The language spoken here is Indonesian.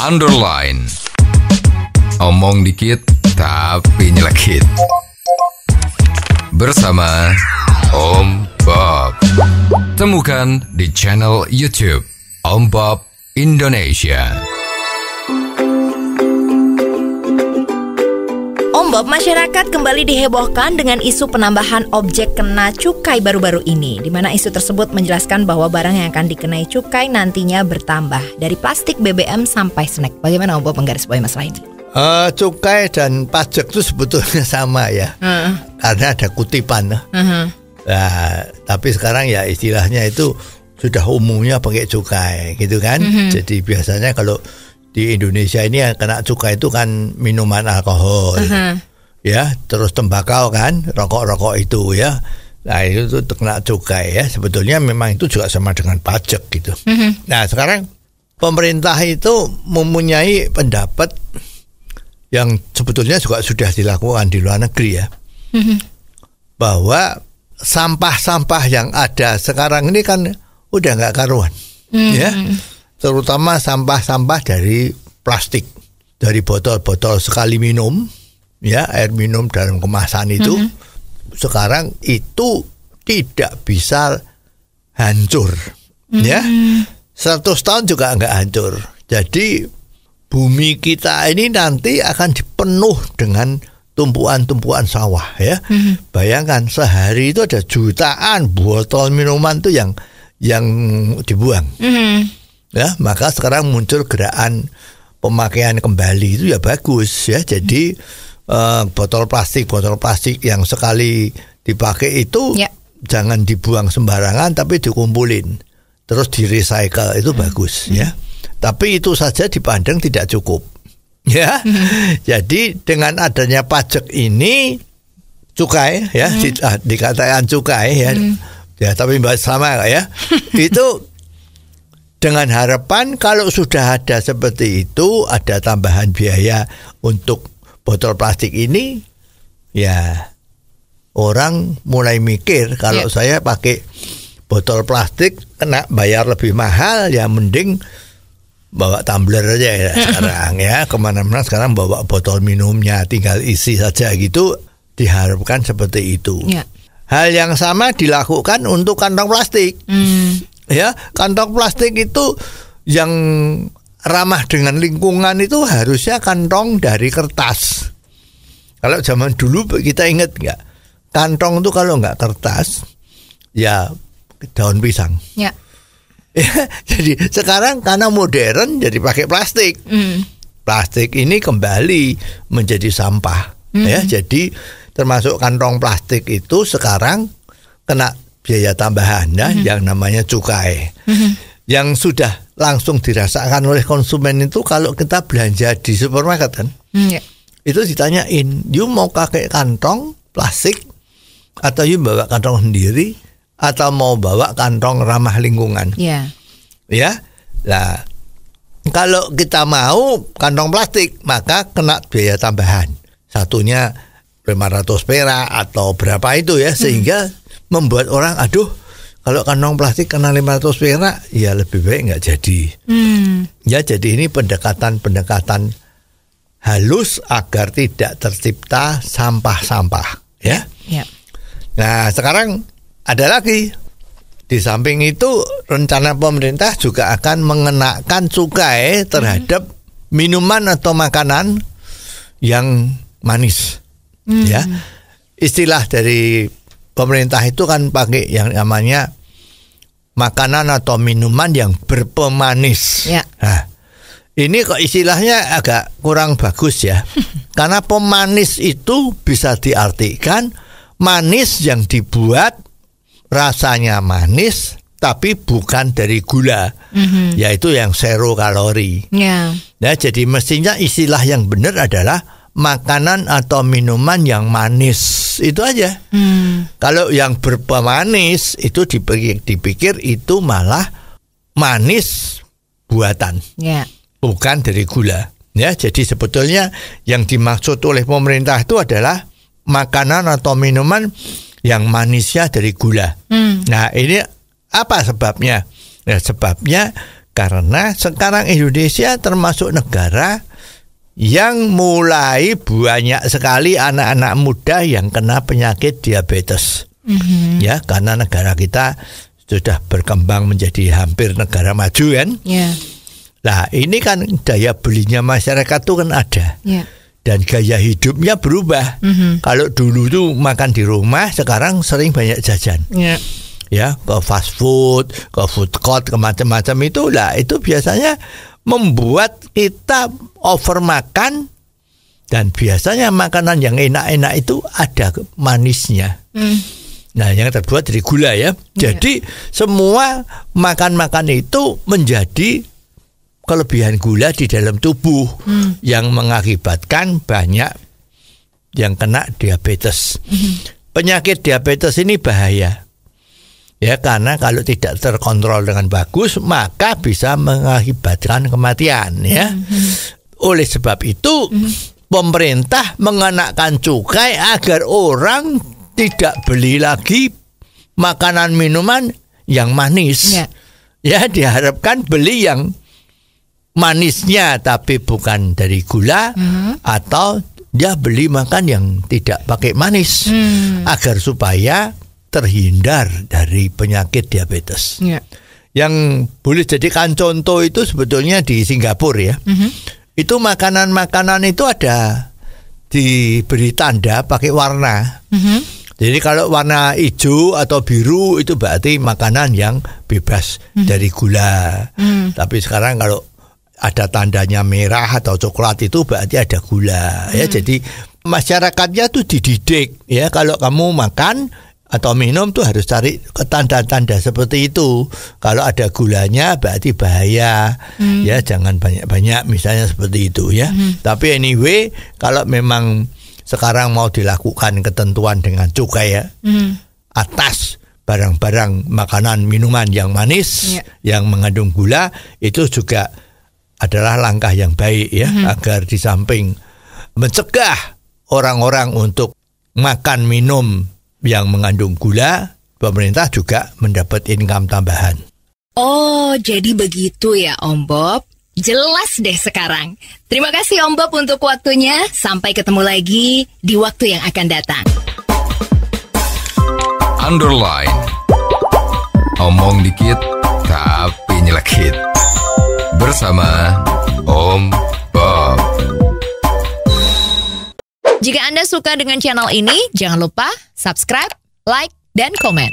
underline. Omong dikit tapi nyelekit. Bersama Om Bob. Temukan di channel YouTube Om Bob Indonesia. Om Bob, masyarakat kembali dihebohkan dengan isu penambahan objek kena cukai baru-baru ini, di mana isu tersebut menjelaskan bahwa barang yang akan dikenai cukai nantinya bertambah dari plastik, BBM sampai snack. Bagaimana Om Bob menggarisbawahi masalah ini? Cukai dan pajak itu sebetulnya sama ya, karena ada kutipan. Nah, tapi sekarang ya istilahnya itu sudah umumnya pakai cukai, gitu kan? Jadi biasanya kalau di Indonesia ini yang kena cukai itu kan minuman alkohol, ya, terus tembakau kan, rokok-rokok itu ya. Nah itu tuh kena cukai ya. Sebetulnya memang itu juga sama dengan pajak gitu. Nah sekarang pemerintah itu mempunyai pendapat yang sebetulnya juga sudah dilakukan di luar negeri ya, bahwa sampah-sampah yang ada sekarang ini kan udah nggak karuan, ya. Terutama sampah-sampah dari plastik, dari botol-botol sekali minum, ya, air minum dalam kemasan itu, sekarang itu tidak bisa hancur, ya. 100 tahun juga nggak hancur. Jadi bumi kita ini nanti akan dipenuh dengan tumpuan-tumpuan sawah, ya. Bayangkan sehari itu ada jutaan botol minuman tuh yang dibuang. Ya, maka sekarang muncul gerakan pemakaian kembali, itu ya bagus ya. Jadi botol plastik yang sekali dipakai itu jangan dibuang sembarangan, tapi dikumpulin terus di recycle, itu bagus ya. Tapi itu saja dipandang tidak cukup ya. Jadi dengan adanya pajak ini, cukai ya, dikatakan cukai ya, ya tapi sama ya. Itu dengan harapan kalau sudah ada seperti itu, ada tambahan biaya untuk botol plastik ini, ya orang mulai mikir kalau saya pakai botol plastik kena bayar lebih mahal, ya mending bawa tumbler aja ya sekarang ya. Kemana-mana sekarang bawa botol minumnya, tinggal isi saja gitu. Diharapkan seperti itu. Hal yang sama dilakukan untuk kantong plastik. Ya, kantong plastik itu yang ramah dengan lingkungan itu harusnya kantong dari kertas. Kalau zaman dulu kita ingat nggak, kantong itu kalau nggak kertas, ya daun pisang. Ya, jadi sekarang karena modern jadi pakai plastik. Plastik ini kembali menjadi sampah. Ya, jadi termasuk kantong plastik itu sekarang kena biaya tambahan ya, yang namanya cukai, yang sudah langsung dirasakan oleh konsumen itu kalau kita belanja di supermarket kan, itu ditanyain, you mau pakai kantong plastik atau you bawa kantong sendiri atau mau bawa kantong ramah lingkungan, ya. Nah kalau kita mau kantong plastik maka kena biaya tambahan, satunya 500 perak atau berapa itu ya, sehingga membuat orang, aduh kalau kantong plastik kena 500 perak, ya lebih baik nggak jadi. Ya, jadi ini pendekatan halus agar tidak tercipta sampah-sampah, ya. Nah sekarang ada lagi, di samping itu rencana pemerintah juga akan mengenakan cukai terhadap minuman atau makanan yang manis, ya. Istilah dari pemerintah itu kan pakai yang namanya makanan atau minuman yang berpemanis. Nah, ini kok istilahnya agak kurang bagus ya. Karena pemanis itu bisa diartikan manis yang dibuat rasanya manis tapi bukan dari gula, yaitu yang zero kalori. Nah, jadi mestinya istilah yang benar adalah makanan atau minuman yang manis, itu aja. Kalau yang berpemanis itu dipikir itu malah manis buatan, bukan dari gula. Ya, jadi sebetulnya yang dimaksud oleh pemerintah itu adalah makanan atau minuman yang manisnya dari gula. Nah, ini apa sebabnya? Nah, sebabnya Karena sekarang Indonesia termasuk negara yang mulai banyak sekali anak-anak muda yang kena penyakit diabetes. Ya, karena negara kita sudah berkembang menjadi hampir negara maju kan. Nah, ini kan daya belinya masyarakat tuh kan ada. Dan gaya hidupnya berubah. Kalau dulu tuh makan di rumah, sekarang sering banyak jajan. Ya, ke fast food, ke food court, ke macam-macam itu lah. Itu biasanya membuat kita over makan, dan biasanya makanan yang enak-enak itu ada manisnya. Nah, yang terbuat dari gula ya. Jadi semua makan-makan itu menjadi kelebihan gula di dalam tubuh yang mengakibatkan banyak yang kena diabetes. Penyakit diabetes ini bahaya. Ya, karena kalau tidak terkontrol dengan bagus, maka bisa mengakibatkan kematian ya. Oleh sebab itu, pemerintah mengenakan cukai agar orang tidak beli lagi makanan minuman yang manis. Ya, diharapkan beli yang manisnya tapi bukan dari gula, atau dia beli makan yang tidak pakai manis, agar supaya terhindar dari penyakit diabetes. Yang boleh jadikan contoh itu sebetulnya di Singapura ya. Itu makanan-makanan itu ada diberi tanda pakai warna. Jadi kalau warna hijau atau biru itu berarti makanan yang bebas dari gula. Tapi sekarang kalau ada tandanya merah atau coklat itu berarti ada gula. Ya, jadi masyarakatnya tuh dididik ya, kalau kamu makan atau minum tuh harus cari tanda-tanda seperti itu. Kalau ada gulanya berarti bahaya. Ya, jangan banyak-banyak misalnya seperti itu ya. Tapi anyway, kalau memang sekarang mau dilakukan ketentuan dengan cukai ya, atas barang-barang makanan minuman yang manis, yang mengandung gula, itu juga adalah langkah yang baik ya, agar di samping mencegah orang-orang untuk makan minum yang mengandung gula, pemerintah juga mendapat income tambahan. Oh, jadi begitu ya Om Bob. Jelas deh sekarang. Terima kasih Om Bob untuk waktunya. Sampai ketemu lagi di waktu yang akan datang. Underline. Omong dikit tapi nyelekit. Bersama Om Bob. Jika Anda suka dengan channel ini, jangan lupa subscribe, like, dan komen.